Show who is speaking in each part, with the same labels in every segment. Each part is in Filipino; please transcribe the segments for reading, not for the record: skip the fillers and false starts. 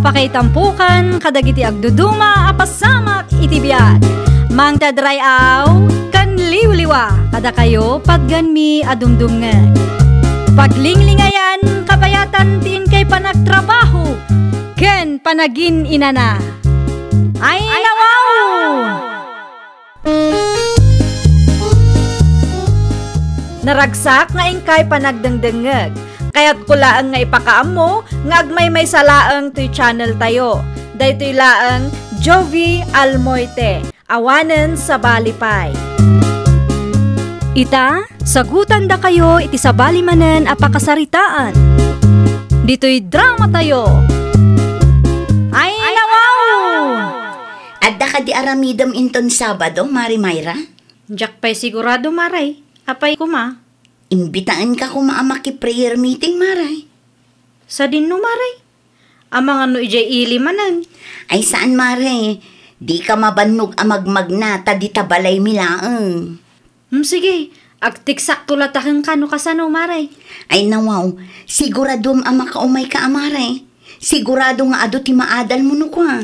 Speaker 1: apakaitampukan kadagiti agduduma apasamak iti biag. Mang tadrayaw kan liwliwa kada kayo pagganmi adumdumngan. Paglinglingayan kabayatan tiin kay panagtrabaho ken panagin inana. Ay nawaw! Naragsak nga ingkay panagdengdengeg. Kaya't kulaang nga ipakaam mo, nga agmay salaang to'y channel tayo. Dahito'y laang Jovi Almoite, awanen sa balipay. Ita, sagutan da kayo iti sa balimanen apakasaritaan. Dito'y drama tayo. Ay nawaw!
Speaker 2: Adda ka di aramidam inton Sabado, Mari Mayra?
Speaker 1: Diyak pa'y sigurado, Maray. Apay kuma.
Speaker 2: Imbitaan ka kumaamaki prayer meeting, Maray.
Speaker 1: Sa din no, Maray? Amang ano ijay ili manan.
Speaker 2: Ay saan, Maray? Di ka mabannog amagmag na, tadi tabalay milaang.
Speaker 1: Sige, agtiksak tulatahang kano kasano, Maray.
Speaker 2: Ay nawaw, siguradom amakaumay ka, Maray. Sigurado nga ado ti maadal mo no kwa.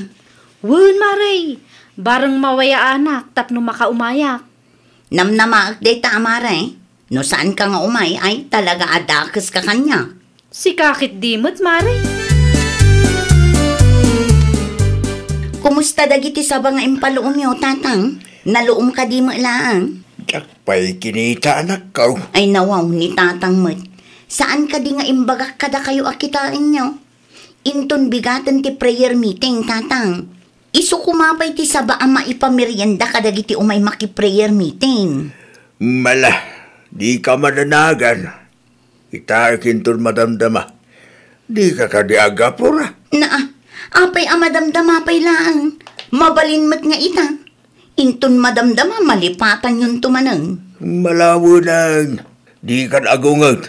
Speaker 1: Wun, Maray. Barang mawaya anak, tapno makaumayak.
Speaker 2: Namnamaak day ta, Maray. No saan ka nga umay, ay talaga adakas ka kanya.
Speaker 1: Si kakit dimot, Maray.
Speaker 2: Kumusta dagiti saba nga impaluom yo, tatang? Naluom ka di mo lang.
Speaker 3: Jakpay kinita anak ko.
Speaker 2: Ay nawaw ni tatang mo't. Saan ka di nga imbagak kada kayo akitain nyo? Inton bigatan ti prayer meeting, tatang. Isu kumapay ti saba ama ipamerienda kadagiti umay maki prayer meeting.
Speaker 3: Mala, di ka mananagan. Ita ikinton madamdama. Di ka kadiaga pura.
Speaker 2: Apay amadamdama pay lang. Mabalin mat nga ita. Inton madamdama malipatan yun tumanang.
Speaker 3: Malawo nang. Di ka agungot.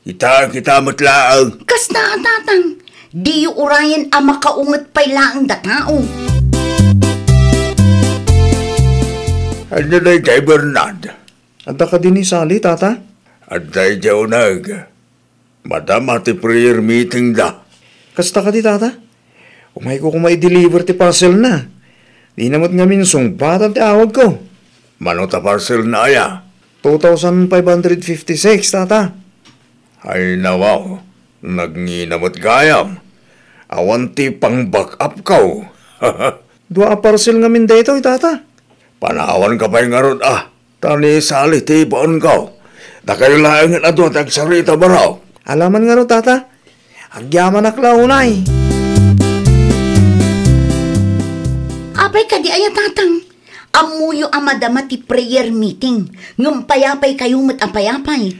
Speaker 3: Ita kita matlaang.
Speaker 2: Kasta tatang. Di yu urayan ama kaungot pay laang da tao.
Speaker 3: Ano na kay Bernard?
Speaker 4: Anda ka din ni Sally, tata?
Speaker 3: Aday jaunag. Madam ati prayer meeting da.
Speaker 4: Kasta ka di, tata? Umay ko kumay-deliver ti parcel na. Di namat nga minsong batan ti awag ko.
Speaker 3: Mano ta parcel na aya?
Speaker 4: 2,556, tata.
Speaker 3: Ay nawaw. Nagninamot gayam. Awan ti pang back up ko.
Speaker 4: Dua parcel nga min dito, tata.
Speaker 3: Panawan ka pa'y ngarod Tani Sally ti baon ko. Dakayo laang na doon tagsarita baraw.
Speaker 4: Alaman nga ro, tata. Agyaman aklaunay.
Speaker 2: Apay ka di aya tatang. Amuyo amadama ti prayer meeting. Ngumpayapay kayo mat apayapay.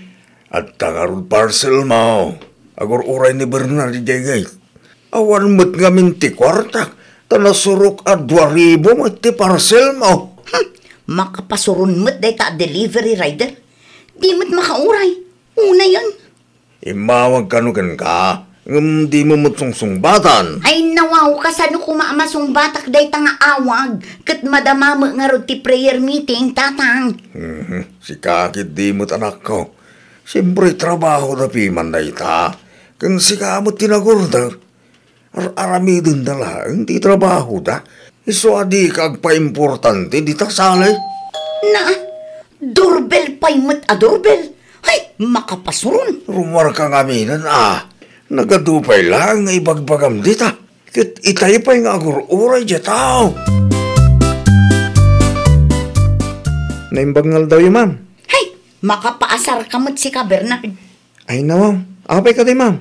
Speaker 3: At tangarod parcel mo. Agor uray ni Bernard Jagay. Awan mo't nga minti kwartak. Tanasurok at 2,000 mat ti parcel mo.
Speaker 2: Makapasurun mo't day ta delivery rider. Di mo't makauray. Una yan.
Speaker 3: Imawag kanugan ka. Di mo mo't sungsungbatan.
Speaker 2: Ay nawaw kasano kumaamasong batak day ta nga awag. Kat madama mo nga rod ti prayer meeting, tatang.
Speaker 3: Si kakit di mo't anak ko. Siyempre trabaho na piman na ita. Kung si kamot tinagurda. Aramidon na lang, di trabaho da. Iso adi kagpa-importante, di taksalay.
Speaker 2: Doorbell pa'y mat doorbell. Ay, makapasurun.
Speaker 3: Rumar kang aminan Nagadupay lang nga ibagbagam dita. Kit itay pa'y nga agur-uray dya tao.
Speaker 4: Naimbagngal daw yung ma'am.
Speaker 2: Hay, makapaasar ka mat si ka, Bernard.
Speaker 4: Ay nawaw, apay ka di ma'am.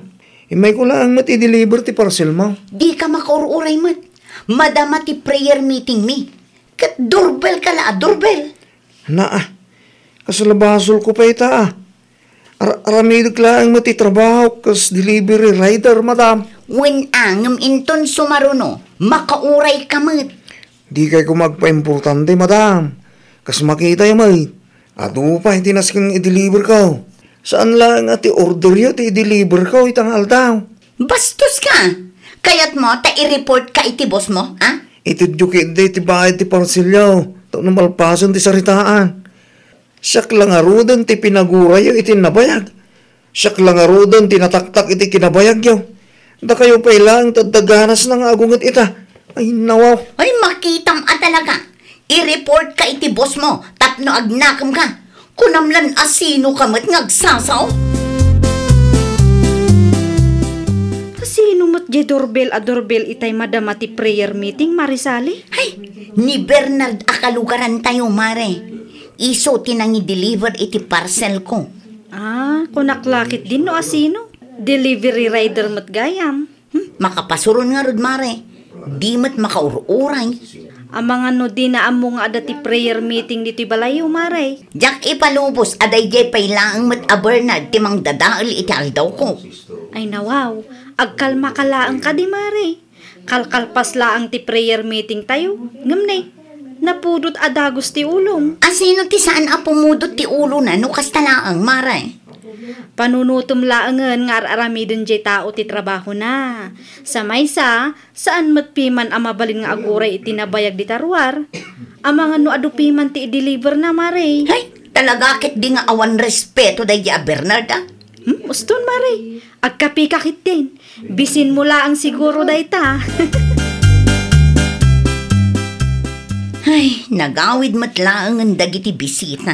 Speaker 4: Imay ko lang mat i-deliver ti parcel mo.
Speaker 2: Di ka makaururay mat. Madama ti prayer meeting mi. Kat doorbell ka la, doorbell.
Speaker 4: Kasalabasol ko pa ita Aramidag lang matitrabaho kas delivery rider, madam.
Speaker 2: When angam inton sumaruno, makauray ka mat.
Speaker 4: Di kay ko magpa-importante, madam. Kas makita yung may. Ato pa, hindi nasking i-deliver ka. Saan lang at i-order yun, i-deliver ka, itangal daw.
Speaker 2: Bastos ka. Kaya't mo, i-report ka iti boss mo, ha?
Speaker 4: Itidyokin di ti bayad ti parcel yaw. Ito na malpasan ti saritaan. Siyak lang arudan ti pinaguray yaw iti nabayag. Siyak lang arudan ti nataktak iti kinabayag yaw. Da kayo pa ilang tadaganas ng agungat ita. Ay, nawaw.
Speaker 2: Ay, makitam talaga. I-report ka iti boss mo, tapno agnakam ka. Kunamlan asino ka mat ngagsasaw.
Speaker 1: Sino mo't je doorbell itay madama ti prayer meeting, Marisali?
Speaker 2: Ay, ni Bernard akalugaran tayo, mare. Iso tinang i-deliver iti parcel ko.
Speaker 1: Kunaklakit din no asino? Delivery rider mo't gayam.
Speaker 2: Makapasuron nga rod, mare. Di mat makaururay.
Speaker 1: Ang mga no di na amo nga ada ti prayer meeting dito balayo, Maray.
Speaker 2: Jak ipalubos, aday jay pailaang mat a Bernard timang dadaal iti aldaw ko.
Speaker 1: Ay nawaw, agkalma kalaang ka di, Maray. Kalkalpas laang ti prayer meeting tayo. Ngamne, napudot adagos ti ulong.
Speaker 2: Asino ti saan a pumudot ti ulo na no kastalaang, mare?
Speaker 1: Panunutom laangan nga aramidon jay tao ti trabaho na. Sa maysa, saan matpiman ang mabalin nga aguray itinabayag di tarwar? Ang mga no adupiman ti i-deliver na, Maray.
Speaker 2: Ay, talaga kit di nga awan respeto day a Bernard, ah.
Speaker 1: Uston, Maray. Agkapikakit din. Bisin mo laang siguro day ta.
Speaker 2: Ay, nagawid matlaang ang dagiti bisita.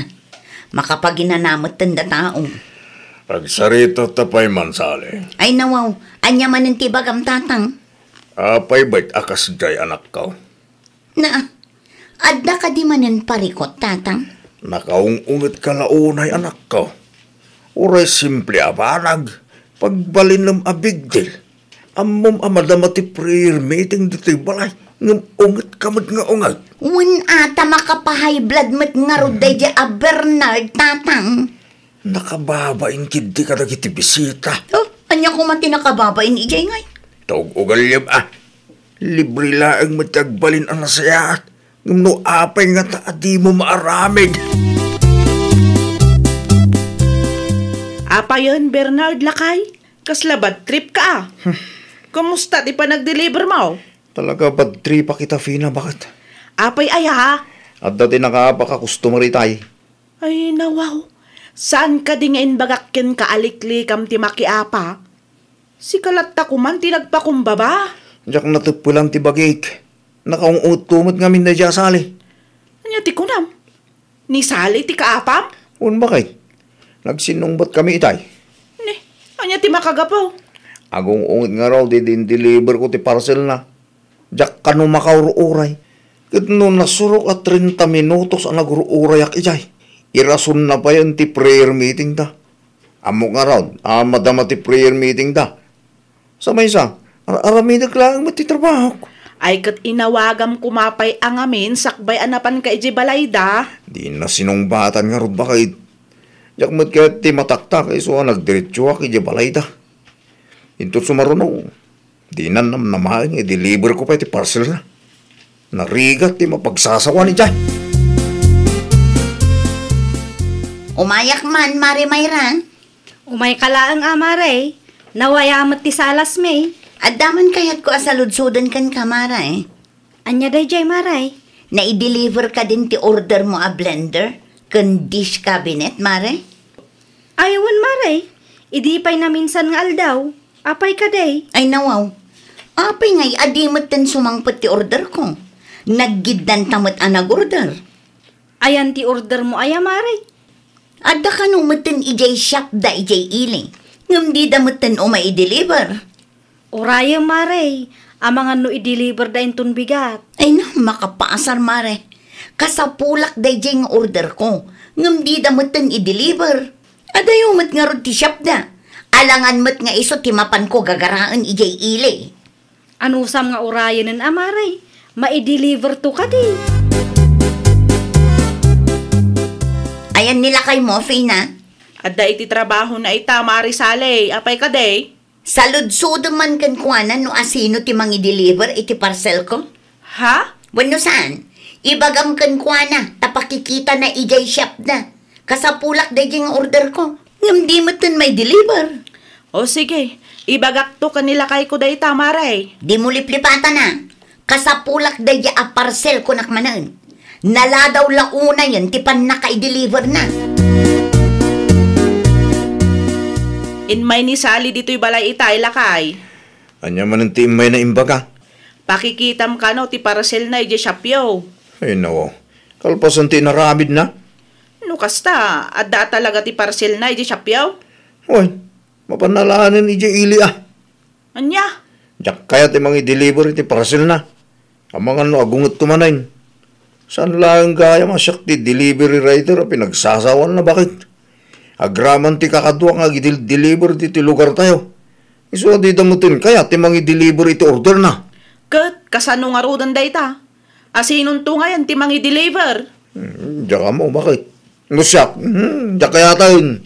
Speaker 2: Makapaginanamot tanda tao.
Speaker 3: Pagsarito tapay mansali.
Speaker 2: Ay nawaw, anya man ang tibagam tatang.
Speaker 3: Apay bait akas jay anak ko.
Speaker 2: Na, adda ka di manin parikot tatang.
Speaker 3: Nakaungungit ka launay anak ko. Uray simple abanag. Pagbalin ng abigdil. Amom amadama ti prayer meeting dito'y balay. Ngam ungit kamad nga ungat.
Speaker 2: Wen ata makapahay blood mat nga roday di a Bernard tatang.
Speaker 3: Nakababain kidi ka dagiti bisita.
Speaker 2: Oh, anya ko man tinakababain ijay ngay.
Speaker 3: Tawag ugalyam Libre laang matagbalin ang nasayaat. Ngam no apay nga taadi mo maaramig.
Speaker 5: Apa yun, Bernard Lakay? Kaslabad trip ka Kumusta di pa nag-deliver mo?
Speaker 4: Talaga bad trip pa kita, Fina, bakit?
Speaker 5: Apay ay ha?
Speaker 4: At dati nakapaka-customer itay.
Speaker 5: Ay nawaw. Saan ka di nga inbagakkin ka aliklikam ti makiapa? Si kalatta ko man tinagpakumbaba.
Speaker 4: Diyak natupulang ti bagik. Nakaungut tumot nga min na dya sali.
Speaker 5: Anya ti kunam? Ni sali ti kaapam?
Speaker 4: Un bakit? Nagsinungbat kami itay.
Speaker 5: Ne, anya ti makagapaw?
Speaker 4: Agong ungit nga raw, deliver ko ti parcel na. Diyak ka no makauruuray. Kat no nasurok at 30 minutos ang nagruurayak ijay. Irason na pa yan ti prayer meeting da. Amo nga raw, madama ti prayer meeting da. Sa may isa, aramidag lang matitrabaho ko.
Speaker 5: Ay kat inawagam kumapay ang amin, sakbay anapan ka iji balayda.
Speaker 4: Di na sinungbatan nga ron bakit. Diyak mo't kaya ti mataktak, iso nagdiretso ak iji balay da. Ito sumarunaw. Di na namamain, i-deliver ko pa ti parcel na. Narigat ti mapagsasawa ni Jay.
Speaker 2: Umayak man, Mari Mayra.
Speaker 1: Umay kalaang Maray. Nawayamat ti salas may.
Speaker 2: Addaman kayat ko asaludsudan kan kamara eh.
Speaker 1: Anya day jay, Maray.
Speaker 2: Na i-deliver ka din ti order mo a blender, kan dish cabinet, Mare.
Speaker 1: Ayawan, Maray. Idipay na minsan nga aldaw. Apay ka day.
Speaker 2: Ay nawaw. Apay ngay, adimot din sumangpot ti order ko. Naggidan tamot anag order.
Speaker 1: Ayan ti order mo, Maray.
Speaker 2: Adda ka numaten ijay shop da ijay ili. Ngam di damutan o mai-deliver.
Speaker 1: Oraya, Maray. Ang mga no i-deliver da inton bigat.
Speaker 2: Ay na, makapaasar, Mare. Kasapulak da ijay nga order ko. Ngam di damutan i-deliver. Adayo mat nga rod ti shop da. Alangan mat nga iso timapan ko gagaraan ijay ili.
Speaker 1: Anusam nga oraya nun, Maray. Ma-i-deliver to ka di.
Speaker 2: Ayan nila kay mo, Fina.
Speaker 5: Adda iti trabaho na ita, Marisale. Apay ka day?
Speaker 2: Saludsudo man kan kuanan no asino ti mangi-deliver iti parcel ko.
Speaker 5: Ha?
Speaker 2: Wano saan? Ibagam kan kuana, tapakikita na ijay shop na. Kasapulak da nga order ko. Ngam di mo tin may deliver.
Speaker 5: O sige, ibagak to kanila kay ko day ta, Maray.
Speaker 2: Di mo liplipata na. Kasapulak da a parcel ko nakmanan. Naladaw launa yan, tipan naka-deliver na.
Speaker 5: In may ni Sally dito'y balay itay lakay.
Speaker 4: Anya man ang timay na imbaga.
Speaker 5: Pakikitam ka no, ti parcel na ije Shopyo.
Speaker 4: Ay nawo, kalpasan ti naramid na.
Speaker 5: No kasta, adda talaga ti parcel na ije Shopyo?
Speaker 4: Hoy, mapanalahanan ije ili
Speaker 5: Anya?
Speaker 4: Diyak kaya ti mga i-deliver ti parcel na. Ang mga no agungot tumanayin. Saan lang gaya masyak ti delivery rider pinagsasawan na bakit? Agraman ti kakadwa nga i-deliver ti lugar tayo. Iso di damutin kaya ti mga i-deliver iti order na.
Speaker 5: Kat, kasano nga rodan da ita? Asinon to nga yan ti mga i-deliver?
Speaker 4: Diyak mo, bakit? Ngusyak, diyak kaya tayo.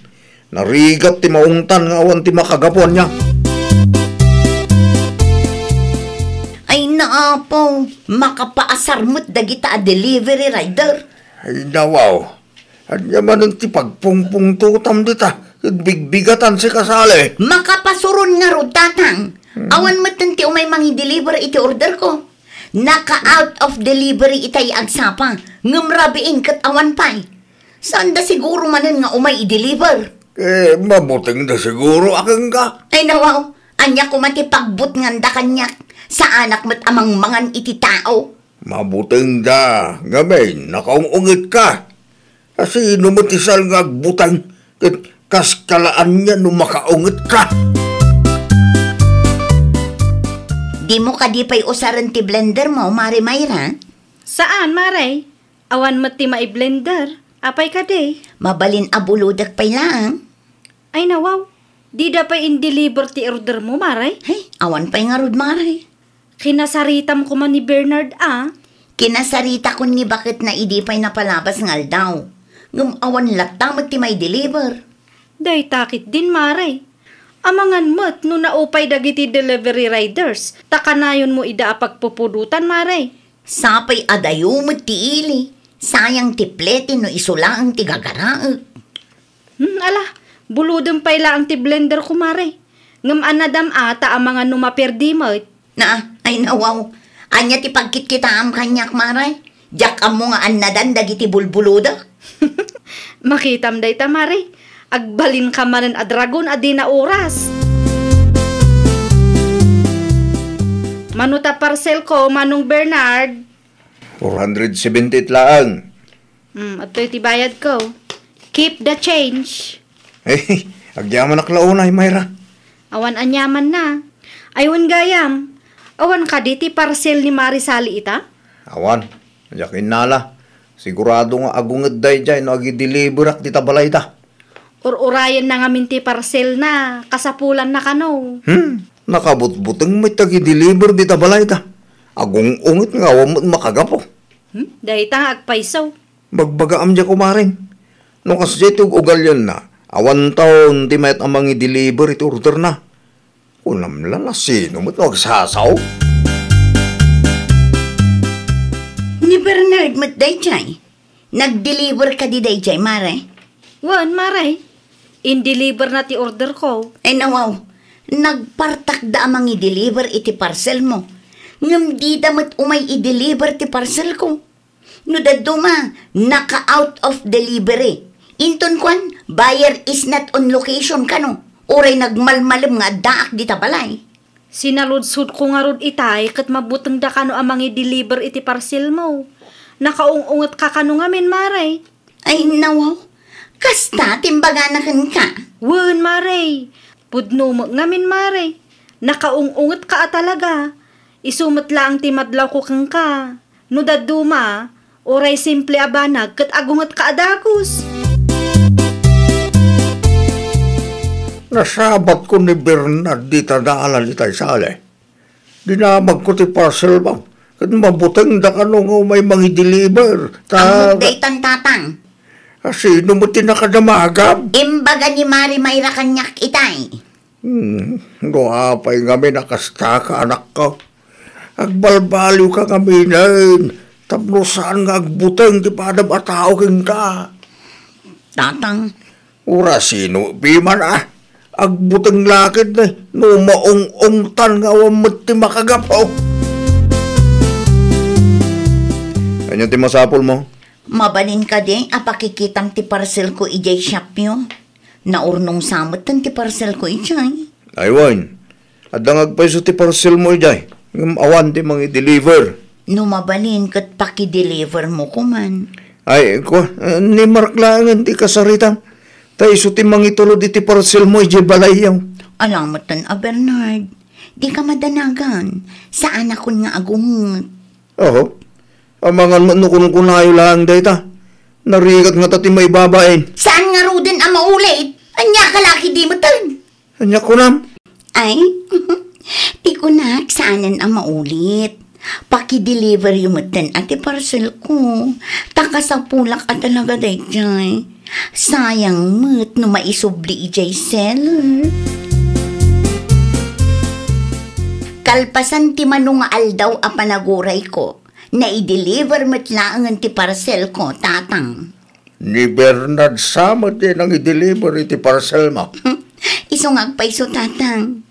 Speaker 4: Narigat ti maungtan nga awan ti makagapuan niya.
Speaker 2: Ay naapo, makapaasar mo't dagita a delivery rider.
Speaker 3: Ay nawaw. At yaman ang tipagpungpung tutam dita. Bigbigatan si kasali.
Speaker 2: Makapasuron nga ro, tatang. Awan mo't ti umay mangi deliver iti order ko. Naka-out of delivery itay agsapa. Ngamrabiin kat awan pa'y. Saan da siguro manin nga umay i-deliver?
Speaker 3: Mabuting na siguro akang ka.
Speaker 2: Ay nawaw, anya ko matipagbut nganda kanyak. Sa anak mo't amang mangan iti tao.
Speaker 3: Mabuting da. Gamay, nakaungungit ka. Kasi numatisal nga agbutang. Kas kalaan niya nung makaungit ka.
Speaker 2: Di mo kadipay usaran ti blender mo, Mari Mayra?
Speaker 1: Saan, Maray? Awan mo ti mai-blender. Apay ka de.
Speaker 2: Mabalin abuludak pay lang.
Speaker 1: Ay nawaw. Di da pa in-deliver ti order mo, Maray.
Speaker 2: Hey, awan pay nga rod, Mari.
Speaker 1: Kinasaritam ko man ni Bernard,
Speaker 2: Kinasarita ko ni bakit na idi pa'y napalabas ngal daw. Ngum awan latang ti may deliver.
Speaker 1: Day takit din, Maray. Amangan mo't no naupay dagiti delivery riders. Takanayon mo ida pagpupudutan, Maray.
Speaker 2: Sapay adayo mo ti ili. Sayang ti plete no isula ang ti gagaraag.
Speaker 1: Ala, buludong pay lang ti blender ko, Maray. Ngam anadam ata ang mga numaperdi mo't.
Speaker 2: Ay nawaw. Anya ti pagkit-kita am kanyak, Maray. Diyak am mo nga anadan dagiti bulbuluda.
Speaker 1: Makitam day ta, Maray. Agbalin ka manan a dragon adi na oras. Manuta parcel ko, Manong Bernard.
Speaker 4: 478 lang.
Speaker 1: At iti bayad ko. Keep the change.
Speaker 4: Eh, agyaman aklaunay, Mayra.
Speaker 1: Awan anyaman na. Aywan gayam. Awan ka diti parcel ni Marisali ita?
Speaker 4: Awan, yakin nala. Sigurado nga agungad day dyan no agi-deliver ak dita balay ta.
Speaker 1: Urayan na nga minti parcel na. Kasapulan na kano.
Speaker 4: Nakabutbutang may tagi-deliver dita balay ta. Agong ungit nga awam makagapo.
Speaker 1: Dahil ta agpaisaw.
Speaker 4: Magbagaam dya kumarin. No kasi itong ugal yan na. Awan taon ti mayat amang i-deliver iti order na. Unam lala sino mo't magsasaw?
Speaker 2: Ni Bernard mo't dayjay. Nag-deliver ka di dayjay, Mare.
Speaker 1: Wan, Maray. In-deliver na ti order ko.
Speaker 2: Ay nawaw. Nagpartak da amang i-deliver iti parcel mo. Ngam di damat umay i-deliver ti parcel ko. No daduma, naka-out of delivery. Inton kwan, buyer is not on location kano. Oray nagmalmalim nga daak di tabalay.
Speaker 1: Sinaludsud ko nga rod itay kat mabutang da kano amang i-deliver iti parcel mo. Nakaungungat ka kano ngamin, Maray.
Speaker 2: Ay nawaw, kasta timbaganakan ka.
Speaker 1: Wan, Maray. Pudno mo ngamin, Maray. Nakaungungat ka talaga. Isumot lang ti madlaw ko kang ka. No daduma, oray simple abanag kat agungat ka adagos.
Speaker 3: Nasabat ko ni Bernard di tadaalan itay sali. Dinamag ko ti parcel ba? Kat mabutang da ka nung may mangi-deliver.
Speaker 2: Ang daytan tatang.
Speaker 3: Sino mo tinakadamagab?
Speaker 2: Imbaga ni Mari Mayra kanyak itay.
Speaker 3: Doapay nga may nakasta ka anak ko. Agbalbaliw ka kami nain. Tapno saan nga agbutang di pa na batao ka.
Speaker 2: Tatang.
Speaker 3: Ura sino, biman agbutang lakid na, no maong-ongtan nga wamot ti makagapaw.
Speaker 4: Ano ti masapol mo?
Speaker 2: Mabalin ka di, apakikitam ti parcel ko ijay shop nyo. Naurnong samot tan ti parcel ko ijay.
Speaker 4: Aywan, At dangag pa iso ti parcel mo ijay. Ngam awan ti mga i-deliver.
Speaker 2: Numabalin kat paki-deliver mo kuman.
Speaker 4: Ay, ko, ni Mark lang ti kasaritan. Ta iso ti mga itulod iti parcel mo ijay balayaw.
Speaker 2: Alamatan Bernard. Di ka madanagan. Saan ako nga agungot?
Speaker 4: Oo. Amangan mo no kung kunayo lang dayta. Narigat nga tati may babain.
Speaker 2: Saan nga ruden ang maulit? Anya ka laki di mo tan?
Speaker 4: Anya ko nam.
Speaker 2: Ay, di ko na saanan ang maulit. Paki-delivery mo tan ati parcel ko. Taka sa pulak at talaga dayjay. Sayang mo't no maisubli ijay seller. Kalpasan ti manong aldaw a panaguray ko. Na i-deliver mo't lang ti parcel ko, tatang.
Speaker 3: Ni Bernard Samot din ang i-deliver iti parcel mo.
Speaker 2: Isungag pa iso, tatang.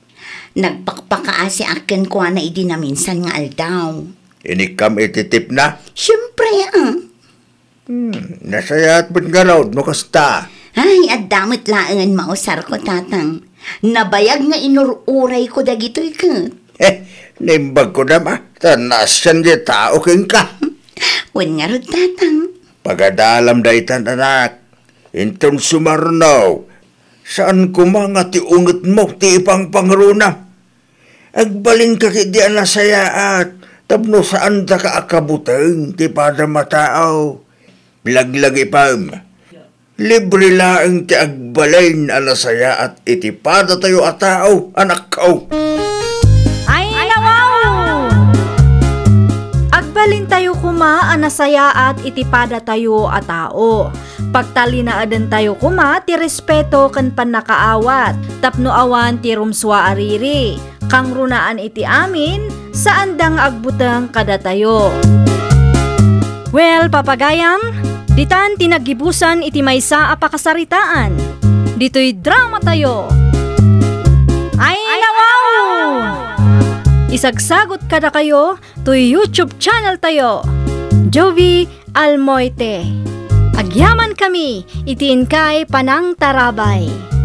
Speaker 2: Nagpakpakaasi akin ko na idinaminsan nga aldaw.
Speaker 3: Inikam ititip na.
Speaker 2: Siyempre,
Speaker 3: Nasayat ba't galaw mo kasta?
Speaker 2: Ay, at damot laangan mausar ko, tatang. Nabayag nga inururay ko dagito'y ka.
Speaker 3: Nimbag ko naman. Tanasyan di tao king ka.
Speaker 2: Wen nga rin, tatang.
Speaker 3: Pagadalam da itan anak. Intong sumarnaw. Saan kumanga ti unget mo ti ipang pangruna? Agbalin ka ki di nasayaat. Tapno saan da ka akabutang ti pada matao. Laglag ipam. Libre laang ti agbalain nasayaat iti pada tayo a tao, anak ko.
Speaker 1: Ay, nawaw! Agbalin tayo kuma, anasaya at itipada tayo a tao. Pagtalinaadan tayo kuma, ti respeto kan panakaawat. Tapno awan ti rumswa ariri. Kang runaan iti amin, saan dang agbutang kada tayo. Well, papagayam, ditan tinagibusan iti maysa a pakasaritaan. Dito'y drama tayo. Ay, nawaw! Isagsagot kada kayo to YouTube channel tayo. Jovi Almoite. Agyaman kami, itiin kay Panang Tarabay.